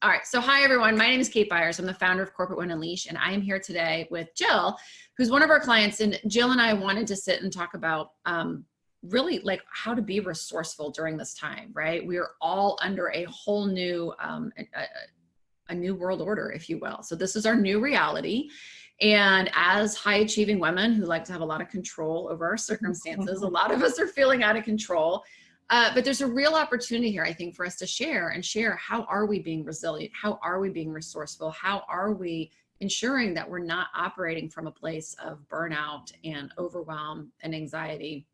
All right. So hi, everyone. My name is Kate Byars. I'm the founder of Corporate Women Unleash, and I am here today with Jill, who's one of our clients. And Jill and I wanted to sit and talk about really like how to be resourceful during this time, right? We are all under a whole new, a new world order, if you will. So this is our new reality. And as high achieving women who like to have a lot of control over our circumstances, a lot of us are feeling out of control. But there's a real opportunity here, I think, for us to share how are we being resilient? How are we being resourceful? How are we ensuring that we're not operating from a place of burnout and overwhelm and anxiety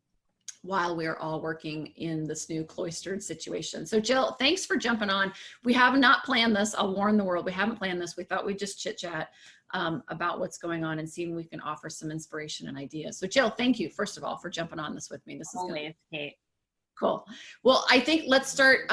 while we're all working in this new cloistered situation? So Jill, thanks for jumping on. We have not planned this. I'll warn the world, we haven't planned this. We thought we'd just chit chat about what's going on and see if we can offer some inspiration and ideas. So Jill, thank you, first of all, for jumping on this with me. This is always, Kate. Cool. Well, I think let's start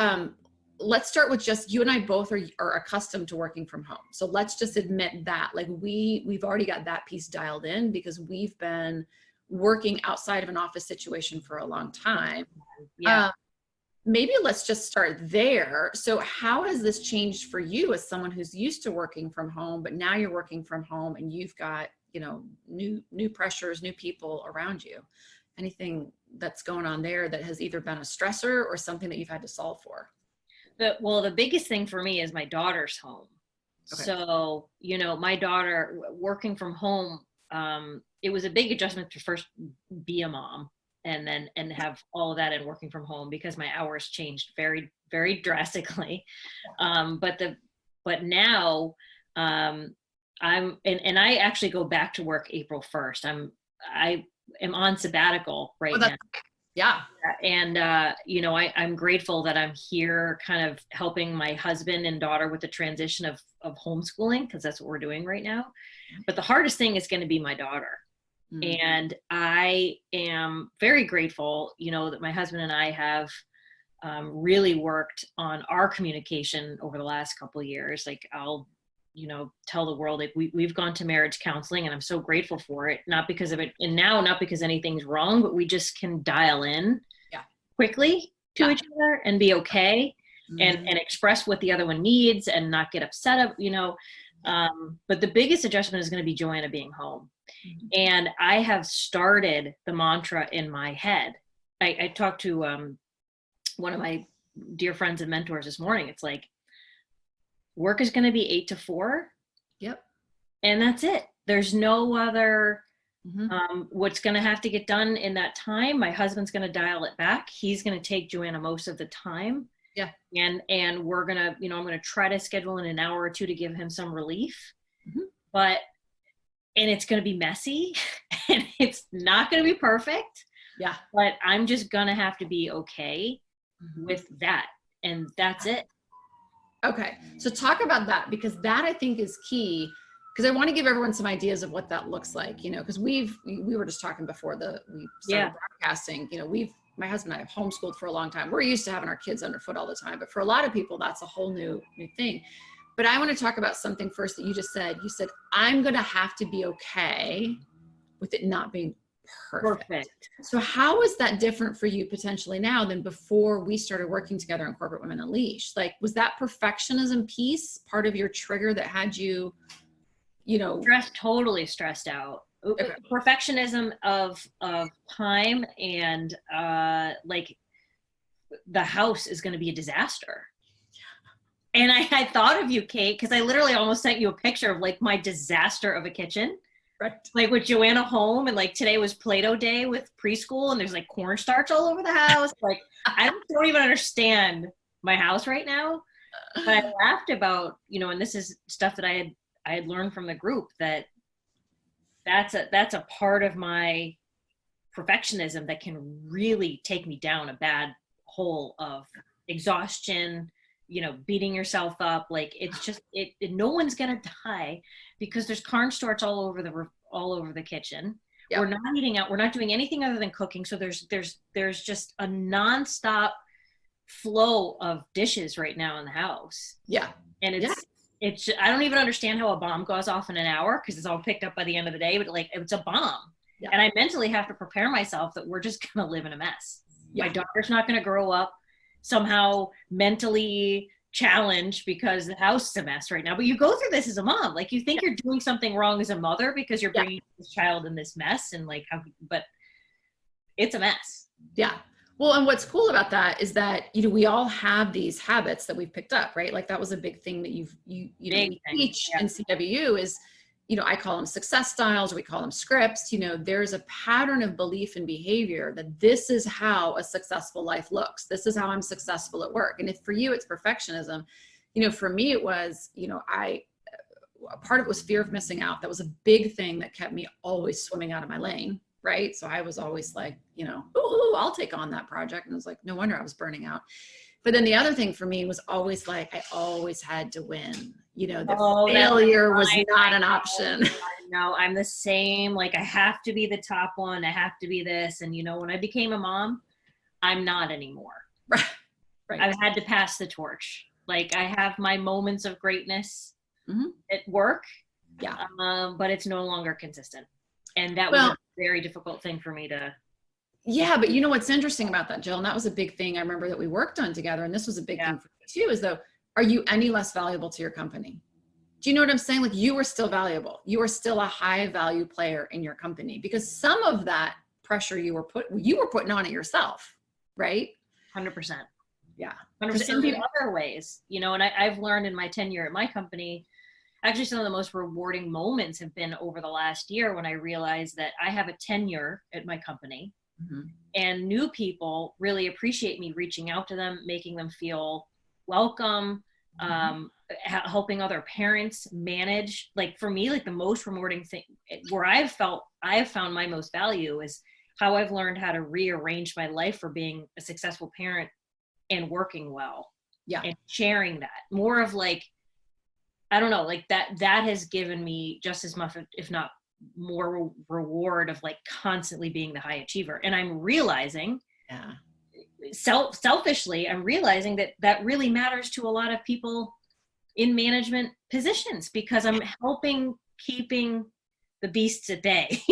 with just you and I both are accustomed to working from home. So let's just admit that like we've already got that piece dialed in because we've been working outside of an office situation for a long time. Yeah. Maybe let's just start there. So how has this changed for you as someone who's used to working from home, but now you're working from home and you've got, you know, new pressures, new people around you? Anything that's going on there that has either been a stressor or something that you've had to solve for? The biggest thing for me is my daughter's home. Okay. So, you know, my daughter working from home, it was a big adjustment to first be a mom and have all of that and working from home because my hours changed very, very drastically. But now I actually go back to work April 1st. I am on sabbatical right now. Yeah. And, you know, I'm grateful that I'm here kind of helping my husband and daughter with the transition of homeschooling, because that's what we're doing right now. But the hardest thing is going to be my daughter. Mm-hmm. And I am very grateful, you know, that my husband and I have really worked on our communication over the last couple of years. Like I'll, you know, tell the world, like we've gone to marriage counseling and I'm so grateful for it. Not because of it. And now, not because anything's wrong, but we just can dial in quickly to each other and be okay. Mm-hmm. and express what the other one needs and not get upset, you know. But the biggest adjustment is going to be Joanna being home. Mm-hmm. And I have started the mantra in my head. I talked to one of my dear friends and mentors this morning. It's like, work is going to be 8 to 4. Yep. And that's it. There's no other, what's going to have to get done in that time. My husband's going to dial it back. He's going to take Joanna most of the time. Yeah. And we're going to, you know, I'm going to try to schedule in an hour or two to give him some relief, and it's going to be messy and it's not going to be perfect. Yeah. But I'm just going to have to be okay with that. And that's it. Okay. So talk about that, because that I think is key, because I want to give everyone some ideas of what that looks like, you know, because we were just talking before we started broadcasting, you know, my husband and I have homeschooled for a long time. We're used to having our kids underfoot all the time, but for a lot of people, that's a whole new thing. But I want to talk about something first that you just said. You said, I'm going to have to be okay with it not being perfect. So how is that different for you potentially now than before we started working together in Corporate Women Unleashed? Like, was that perfectionism piece part of your trigger that had you, you know, totally stressed out? Okay. Perfectionism of time and like the house is going to be a disaster. And I thought of you, Kate, because I literally almost sent you a picture of like my disaster of a kitchen. Right. Like with Joanna home, and like today was Play-Doh day with preschool and there's like cornstarch all over the house. Like I don't even understand my house right now. But I laughed about, you know, and this is stuff that I had learned from the group, that's a part of my perfectionism that can really take me down a bad hole of exhaustion, you know, beating yourself up. Like it's just, no one's going to die because there's cornstarch all over the kitchen. Yep. We're not eating out. We're not doing anything other than cooking. So there's just a nonstop flow of dishes right now in the house. Yeah. And it's, I don't even understand how a bomb goes off in an hour because it's all picked up by the end of the day, but like it's a bomb. Yeah. And I mentally have to prepare myself that we're just going to live in a mess. Yeah. My daughter's not going to grow up somehow mentally challenge because the house is a mess right now. But you go through this as a mom. Like, you think you're doing something wrong as a mother because you're bringing this child in this mess, and like, but it's a mess. Yeah. Well, and what's cool about that is that, we all have these habits that we've picked up, right? Like that was a big thing that you teach in CWU is, I call them success styles, or we call them scripts. There's a pattern of belief and behavior that this is how a successful life looks. This is how I'm successful at work. And if for you, it's perfectionism, for me, it was, part of it was fear of missing out. That was a big thing that kept me always swimming out of my lane. Right. So I was always like, ooh, I'll take on that project. And it was like, no wonder I was burning out. But then the other thing for me was always like, I always had to win. Failure was not an option. No, I'm the same. Like, I have to be the top one. I have to be this. And, when I became a mom, I'm not anymore. Right. I've had to pass the torch. Like, I have my moments of greatness at work. Yeah. But it's no longer consistent. And that was a very difficult thing for me to. Yeah. But what's interesting about that, Jill, and that was a big thing I remember that we worked on together. And this was a big thing for me too, is though, are you any less valuable to your company? Do you know what I'm saying? Like, you are still valuable. You are still a high value player in your company, because some of that pressure you were putting on it yourself. Right. 100%. Yeah. 100%. In other ways, and I've learned in my tenure at my company, actually, some of the most rewarding moments have been over the last year when I realized that I have a tenure at my company, and new people really appreciate me reaching out to them, making them feel welcome, helping other parents manage. Like, for me, like, the most rewarding thing where I have found my most value is how I've learned how to rearrange my life for being a successful parent and working well. Yeah. And sharing that more of like, I don't know, like that has given me just as much, if not more, reward of like constantly being the high achiever. And I'm realizing, selfishly, I'm realizing that really matters to a lot of people in management positions, because I'm helping keeping the beasts at bay,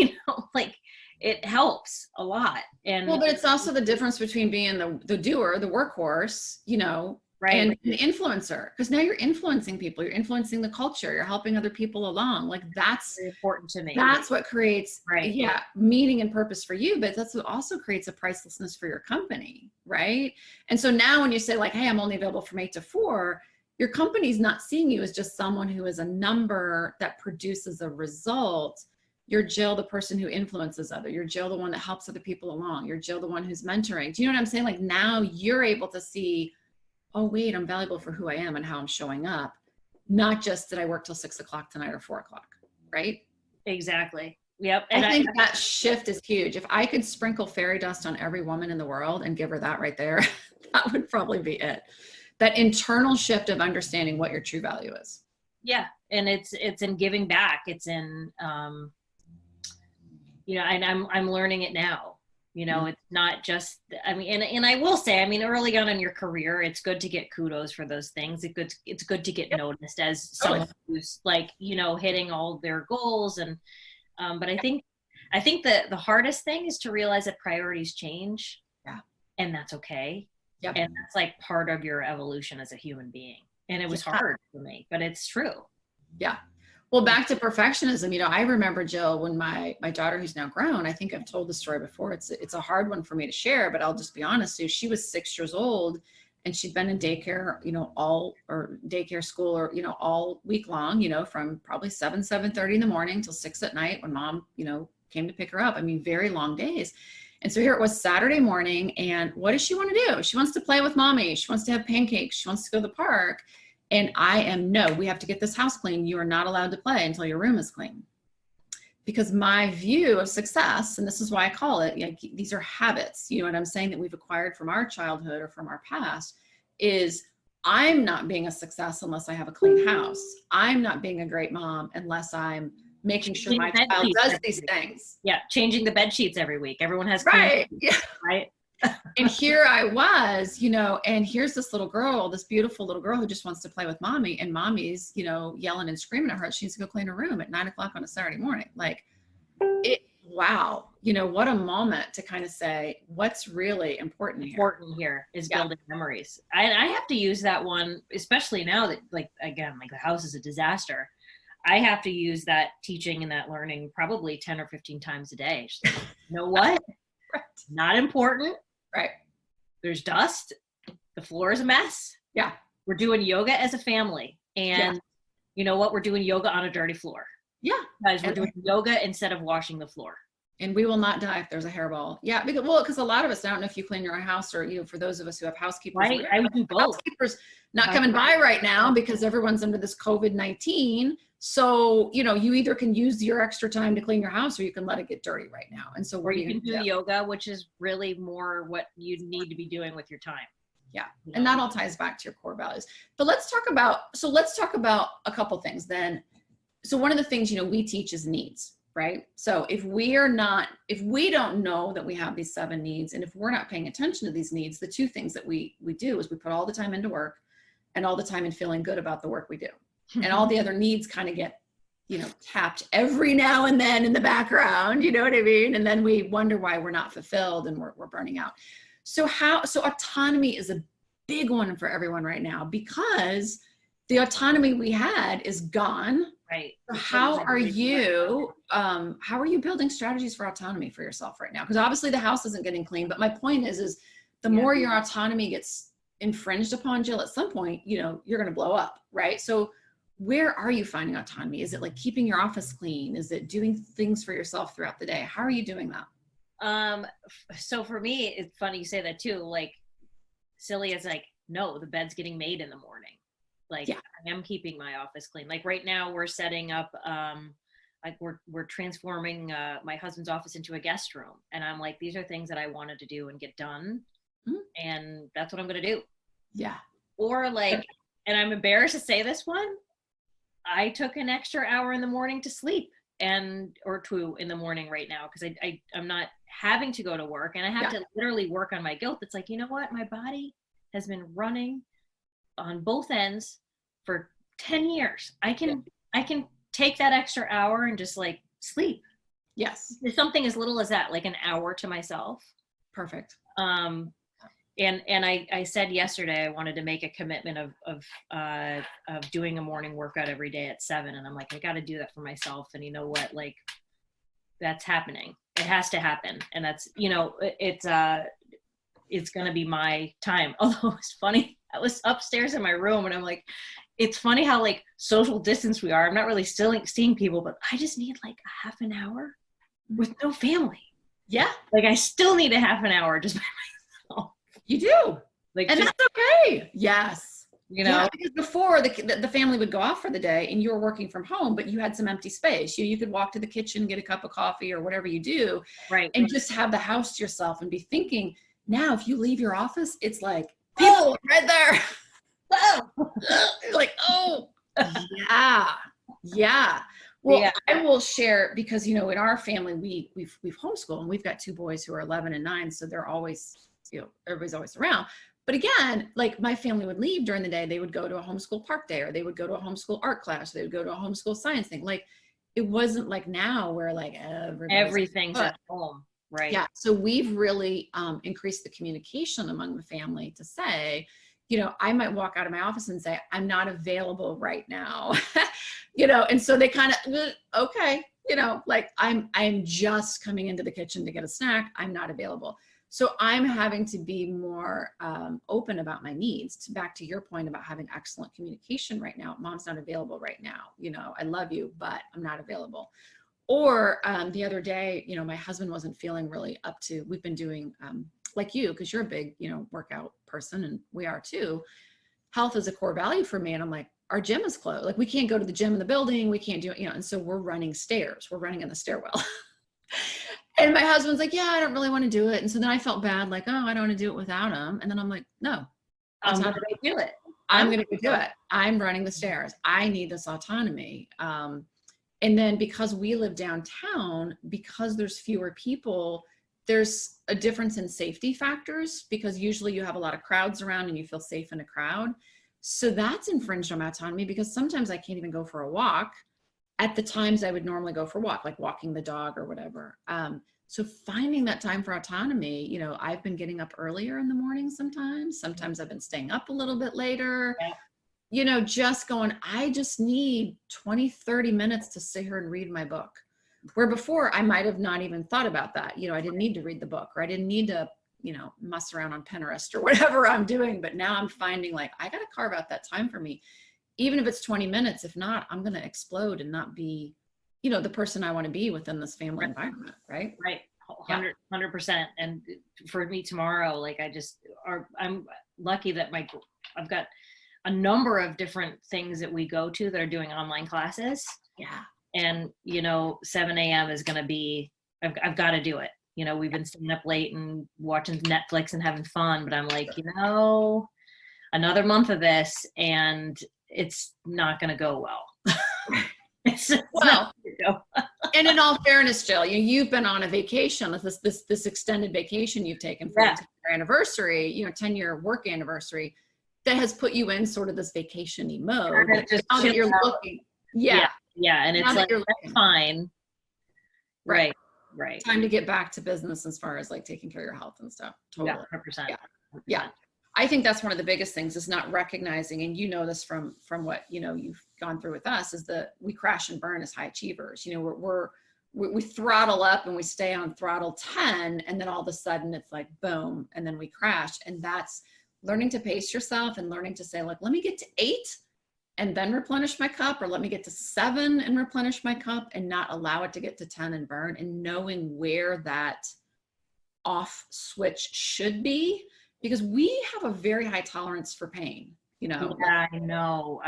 like it helps a lot. And well, but it's also the difference between being the doer, the workhorse, right, and an influencer, because now you're influencing people, you're influencing the culture, you're helping other people along. Like, that's very important to me. That's what creates meaning and purpose for you, but that's what also creates a pricelessness for your company, right? And so now when you say like, hey, I'm only available from 8 to 4, your company's not seeing you as just someone who is a number that produces a result. You're Jill, the person who influences others. You're Jill, the one that helps other people along. You're Jill, the one who's mentoring. Do you know what I'm saying? Like, now you're able to see, oh, wait, I'm valuable for who I am and how I'm showing up. Not just did I work till 6 o'clock tonight or 4 o'clock, right? Exactly. Yep. And I think that shift is huge. If I could sprinkle fairy dust on every woman in the world and give her that right there, that would probably be it. That internal shift of understanding what your true value is. Yeah. And it's in giving back. It's in, and I'm learning it now. It's not just, and I will say, early on in your career, it's good to get kudos for those things. It's good to get noticed as someone who's like, hitting all their goals. And, but I think that the hardest thing is to realize that priorities change. Yeah. And that's okay. Yep. And that's like part of your evolution as a human being. And it was hard for me, but it's true. Yeah. Well, back to perfectionism, I remember, Jill, when my daughter, who's now grown, I think I've told the story before. It's a hard one for me to share, but I'll just be honest. She was 6 years old and she'd been in daycare, daycare school, or, all week long, from probably 7:30 in the morning till 6 at night when mom, came to pick her up. Very long days. And so here it was Saturday morning. And what does she want to do? She wants to play with mommy. She wants to have pancakes. She wants to go to the park. And we have to get this house clean. You are not allowed to play until your room is clean. Because my view of success, and this is why I call it, these are habits, what I'm saying, that we've acquired from our childhood or from our past, is I'm not being a success unless I have a clean house. I'm not being a great mom unless I'm making sure my child does these things. Yeah. Changing the bed sheets every week. Everyone has right. Yeah. Right. And here I was, and here's this little girl, this beautiful little girl who just wants to play with mommy, and mommy's, yelling and screaming at her. She needs to go clean her room at 9 o'clock on a Saturday morning. Like, wow, you know, what a moment to kind of say, what's really important here? Important here is building memories. I have to use that one, especially now that, like, again, like the house is a disaster. I have to use that teaching and that learning probably 10 or 15 times a day. Just like, you know what? Right. Not important. Right. There's dust. The floor is a mess. Yeah. We're doing yoga as a family. And you know what? We're doing yoga on a dirty floor. Yeah. Guys, we're doing yoga instead of washing the floor. And we will not die if there's a hairball. Yeah, because a lot of us, I don't know if you clean your own house or, you know, for those of us who have housekeepers, I would do both. Housekeepers not coming by right now because everyone's under this COVID-19. So, you know, you either can use your extra time to clean your house or you can let it get dirty right now. And so or you can do yoga, which is really more what you need to be doing with your time. Yeah. And that all ties back to your core values. But let's talk about a couple things then. So one of the things, you know, we teach is needs, right? So if we don't know that we have these 7 needs, and if we're not paying attention to these needs, the 2 things that we do is we put all the time into work and all the time in feeling good about the work we do. And all the other needs kind of get, you know, tapped every now and then in the background, you know what I mean? And then we wonder why we're not fulfilled and we're burning out. So autonomy is a big one for everyone right now because the autonomy we had is gone. Right. So how are you building strategies for autonomy for yourself right now? Because obviously the house isn't getting clean, but my point is the more your autonomy gets infringed upon, Jill, at some point, you know, you're going to blow up, right? So where are you finding autonomy? Is it like keeping your office clean? Is it doing things for yourself throughout the day? How are you doing that? So for me, it's funny you say that too. Like, silly as like, no, the bed's getting made in the morning. Like, I am keeping my office clean. Like right now we're setting up, like we're transforming my husband's office into a guest room. And I'm like, these are things that I wanted to do and get done. Mm-hmm. And that's what I'm going to do. Yeah. Or like, and I'm embarrassed to say this one, I took an extra hour in the morning to sleep or 2 in the morning right now. Cause I'm not having to go to work and I have to literally work on my guilt. It's like, you know what? My body has been running on both ends for 10 years. I can take that extra hour and just like sleep. Yes. There's something as little as that, like an hour to myself. Perfect. And I said yesterday, I wanted to make a commitment of doing a morning workout every day at 7. And I'm like, I got to do that for myself. And you know what? Like, that's happening. It has to happen. And that's, you know, it's going to be my time. Although it's funny, I was upstairs in my room and I'm like, it's funny how like social distance we are. I'm not really still seeing people, but I just need like a half an hour with no family. Yeah. Like I still need a half an hour just by myself. You do. Like, and that's okay. Yes. You know, because before the family would go off for the day and you were working from home, but you had some empty space. You could walk to the kitchen, get a cup of coffee or whatever you do. Right. And just have the house to yourself and be thinking, now, if you leave your office, it's like, people right there. Like, oh, yeah. Well, I will share because, you know, in our family, we've homeschooled and we've got 2 boys who are 11 and 9. So they're always, you know, everybody's always around. But again, like my family would leave during the day. They would go to a homeschool park day or they would go to a homeschool art class. They would go to a homeschool science thing. Like it wasn't like now where like everything's at home. Right. Yeah. So we've really increased the communication among the family to say, you know, I might walk out of my office and say, I'm not available right now, you know, and so they kind of, okay, you know, like I'm just coming into the kitchen to get a snack. I'm not available. So I'm having to be more open about my needs. Back to your point about having excellent communication right now. Mom's not available right now. You know, I love you, but I'm not available. Or the other day, you know, my husband wasn't feeling really up to, we've been doing like you, because you're a big, you know, workout person and we are too. Health is a core value for me. And I'm like, our gym is closed. Like we can't go to the gym in the building. We can't do it, you know, and so we're running stairs. We're running in the stairwell. And my husband's like, yeah, I don't really want to do it. And so then I felt bad, like, oh, I don't want to do it without him. And then I'm like, no, I'm going to do it. I'm going to do it. I'm running the stairs. I need this autonomy. And then because we live downtown, because there's fewer people, there's a difference in safety factors because usually you have a lot of crowds around and you feel safe in a crowd. So that's infringed on my autonomy because sometimes I can't even go for a walk at the times I would normally go for a walk, like walking the dog or whatever. So finding that time for autonomy, you know, I've been getting up earlier in the morning sometimes. Sometimes I've been staying up a little bit later. Yeah. You know, just going, I just need 20, 30 minutes to sit here and read my book. Where before I might have not even thought about that. You know, I didn't need to read the book, or I didn't need to, you know, mess around on Pinterest or whatever I'm doing. But now I'm finding like, I got to carve out that time for me. Even if it's 20 minutes, if not, I'm going to explode and not be, you know, the person I want to be within this family environment. Right. Right. 100%. And for me tomorrow, like I'm lucky that I've got a number of different things that we go to that are doing online classes. Yeah. And, you know, 7 a.m. is going to be, I've got to do it. You know, we've been staying up late and watching Netflix and having fun, but I'm like, you know, another month of this and it's not going to go well. Well, and in all fairness, Jill, you've been on a vacation, this extended vacation you've taken for your 10-year anniversary, you know, 10-year work anniversary, that has put you in sort of this vacation-y mode. Just now that you're looking, yeah, and it's like that's fine, right. Time to get back to business as far as like taking care of your health and stuff. Totally, 100%. Yeah. I think that's one of the biggest things is not recognizing, and you know this from what, you know, you've gone through with us, is that we crash and burn as high achievers. You know, we throttle up and we stay on throttle 10, and then all of a sudden it's like boom, and then we crash. And that's learning to pace yourself and learning to say, like, let me get to 8 and then replenish my cup, or let me get to 7 and replenish my cup, and not allow it to get to 10 and burn, and knowing where that off switch should be. Because we have a very high tolerance for pain, you know? Yeah, I know.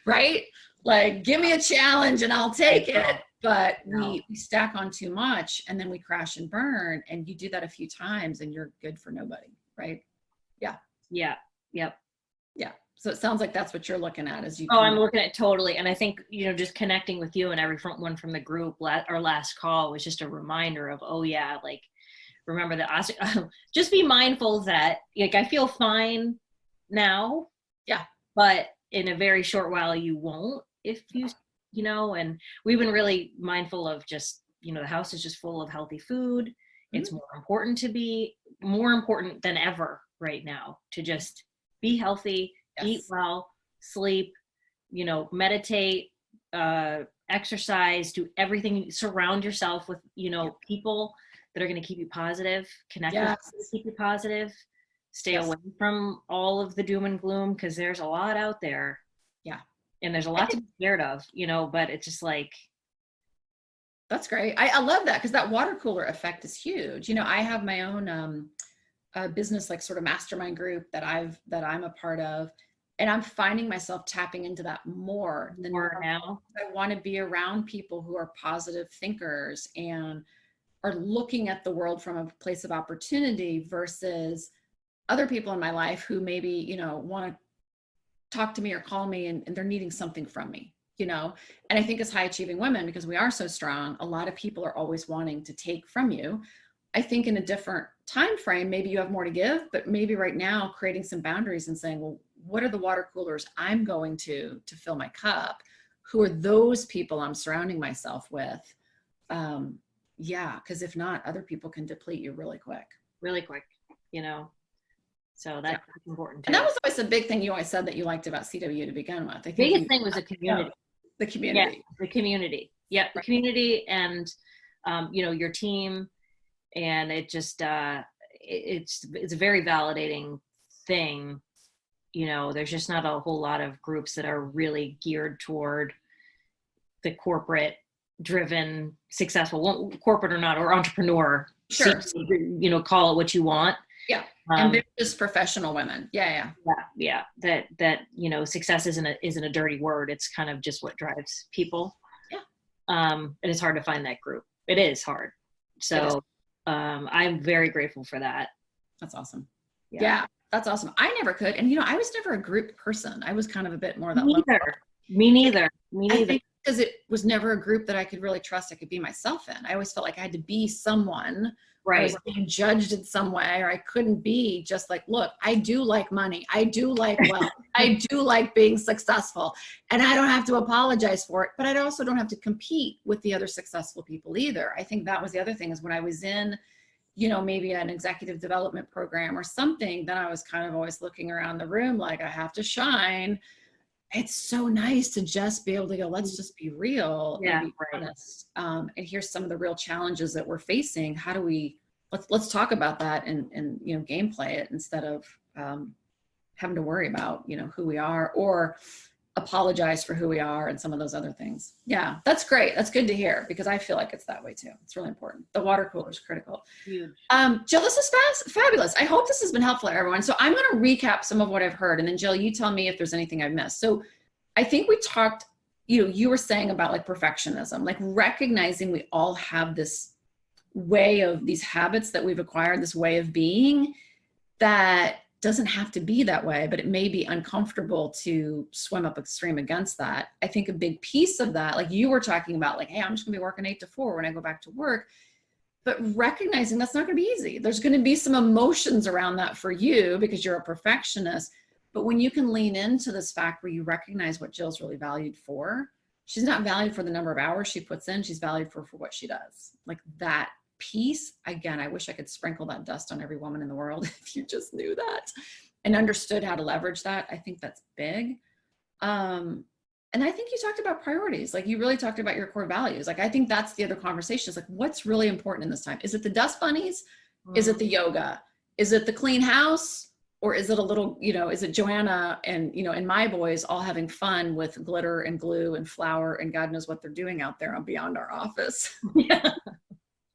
Right? Like, give me a challenge and I'll take it. But we stack on too much, and then we crash and burn. And you do that a few times and you're good for nobody, right? Yeah. Yeah. Yep. Yeah. So it sounds like that's what you're looking at as you. Oh, I'm looking at it totally. And I think, you know, just connecting with you and everyone from the group, our last call was just a reminder of, oh yeah, like, remember that just be mindful that, like, I feel fine now. Yeah. But in a very short while you won't, if you know, and we've been really mindful of just, you know, the house is just full of healthy food. Mm-hmm. It's more important than ever right now to just be healthy, eat well, sleep, you know, meditate, exercise, do everything, surround yourself with, you know, people that are going to keep you positive, connect with people to keep you positive, stay away from all of the doom and gloom, because there's a lot out there. Yeah. And there's a lot to be scared of, you know, but it's just like. That's great. I love that, because that water cooler effect is huge. You know, I have my own business, like sort of mastermind group that I'm a part of. And I'm finding myself tapping into that more now. I want to be around people who are positive thinkers and are looking at the world from a place of opportunity, versus other people in my life who maybe, you know, want to talk to me or call me and they're needing something from me, you know? And I think as high achieving women, because we are so strong, a lot of people are always wanting to take from you. I think in a different time frame, maybe you have more to give, but maybe right now creating some boundaries and saying, well, what are the water coolers I'm going to fill my cup? Who are those people I'm surrounding myself with? Yeah, because if not, other people can deplete you really quick, you know? So that's important too. And that was always a big thing you always said that you liked about CW to begin with. I think the biggest thing was the community. The community. Yeah, the community. Yeah, the community, and you know, your team, and it just it's a very validating thing. You know, there's just not a whole lot of groups that are really geared toward the corporate driven, successful, corporate or not, or entrepreneur. Sure. You know, call it what you want. Yeah. And they're just professional women. Yeah. That, you know, success isn't a dirty word. It's kind of just what drives people. Yeah. And it's hard to find that group. It is hard. So, I'm very grateful for that. That's awesome. Yeah. That's awesome. I never could. And, you know, I was never a group person. I was kind of a bit more that. Me neither. I think because it was never a group that I could really trust I could be myself in. I always felt like I had to be someone I Right. was being judged in some way, or I couldn't be just like, look, I do like money. I do like wealth. I do like being successful, and I don't have to apologize for it, but I also don't have to compete with the other successful people either. I think that was the other thing, is when I was in, maybe an executive development program or something, then I was kind of always looking around the room like, I have to shine. It's so nice to just be able to go, let's just be real and be honest. And here's some of the real challenges that we're facing. How do we, let's talk about that and gameplay it, instead of having to worry about, who we are, or apologize for who we are, and some of those other things. Yeah, that's great. That's good to hear, because I feel like it's that way too. It's really important. The water cooler is critical. Huge. Jill, this is fabulous. I hope this has been helpful to everyone. So I'm going to recap some of what I've heard, and then Jill, you tell me if there's anything I've missed. So I think we talked, you were saying about like perfectionism, like recognizing we all have this way of, these habits that we've acquired, this way of being that doesn't have to be that way, but it may be uncomfortable to swim upstream against that. I think a big piece of that, like you were talking about, like, hey, I'm just gonna be working 8 to 4 when I go back to work, but recognizing that's not gonna be easy. There's gonna be some emotions around that for you because you're a perfectionist. But when you can lean into this fact where you recognize what Jill's really valued for, she's not valued for the number of hours she puts in, she's valued for what she does. Like that piece, again, I wish I could sprinkle that dust on every woman in the world if you just knew that and understood how to leverage that. I think that's big. And I think you talked about priorities. Like you really talked about your core values. Like I think that's the other conversation, is like, what's really important in this time? Is it the dust bunnies? Is it the yoga? Is it the clean house? Or is it a little, is it Joanna and, and my boys all having fun with glitter and glue and flour and God knows what they're doing out there on beyond our office? Yeah.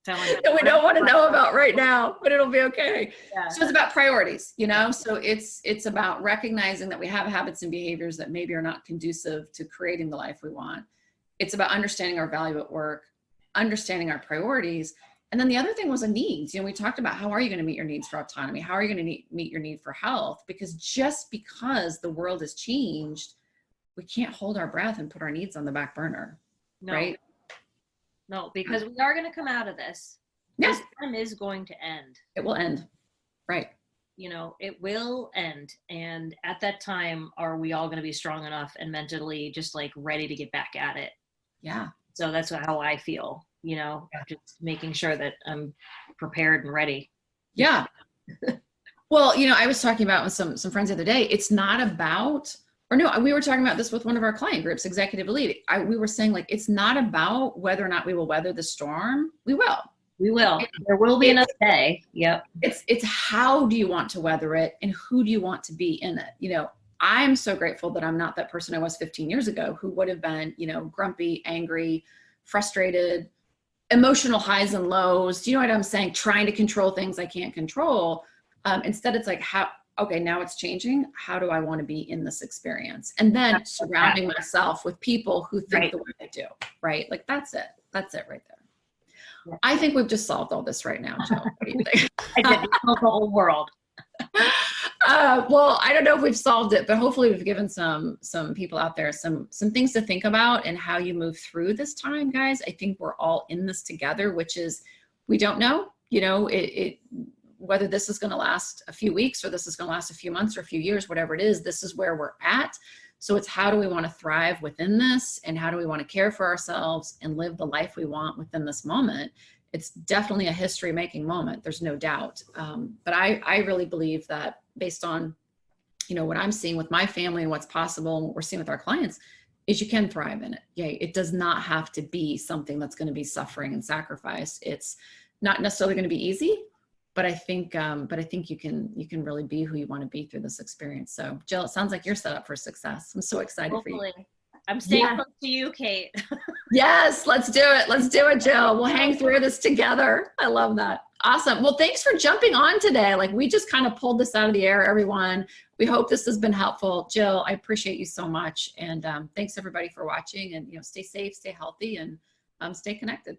That we don't want to know about right now, but it'll be okay. Yeah. So it's about priorities, so it's about recognizing that we have habits and behaviors that maybe are not conducive to creating the life we want. It's about understanding our value at work, understanding our priorities. And then the other thing was the needs. We talked about, how are you going to meet your needs for autonomy? How are you going to meet your need for health? Because just because the world has changed, we can't hold our breath and put our needs on the back burner, right? No, because we are going to come out of this. Yeah. This time is going to end. It will end. Right. It will end. And at that time, are we all going to be strong enough and mentally just like ready to get back at it? Yeah. So that's how I feel, just making sure that I'm prepared and ready. Yeah. Well, I was talking about with some friends the other day, it's not about, we were talking about this with one of our client groups, Executive Elite. We were saying, like, it's not about whether or not we will weather the storm. We will. We will. There will be another day. Yep. It's how do you want to weather it, and who do you want to be in it? I'm so grateful that I'm not that person I was 15 years ago who would have been, grumpy, angry, frustrated, emotional highs and lows. Do you know what I'm saying? Trying to control things I can't control. Instead, it's like, okay, now it's changing. How do I want to be in this experience? And then surrounding myself with people who think the way I do, right? Like that's it. That's it right there. Yeah. I think we've just solved all this right now, Jill. What do you think? I did. We solved the whole world. Well, I don't know if we've solved it, but hopefully we've given some people out there some things to think about and how you move through this time, guys. I think we're all in this together, which is, we don't know, whether this is going to last a few weeks or this is going to last a few months or a few years, whatever it is, this is where we're at. So it's how do we want to thrive within this, and how do we want to care for ourselves and live the life we want within this moment. It's definitely a history making moment. There's no doubt. But I really believe that based on, what I'm seeing with my family and what's possible and what we're seeing with our clients, is you can thrive in it. Yeah. It does not have to be something that's going to be suffering and sacrifice. It's not necessarily going to be easy, but I think you can really be who you want to be through this experience. So Jill, it sounds like you're set up for success. I'm so excited for you. I'm staying close to you, Kate. Yes, let's do it. Let's do it, Jill. We'll hang through this together. I love that. Awesome. Well, thanks for jumping on today. Like, we just kind of pulled this out of the air, everyone. We hope this has been helpful. Jill, I appreciate you so much. And thanks everybody for watching, and stay safe, stay healthy, and stay connected.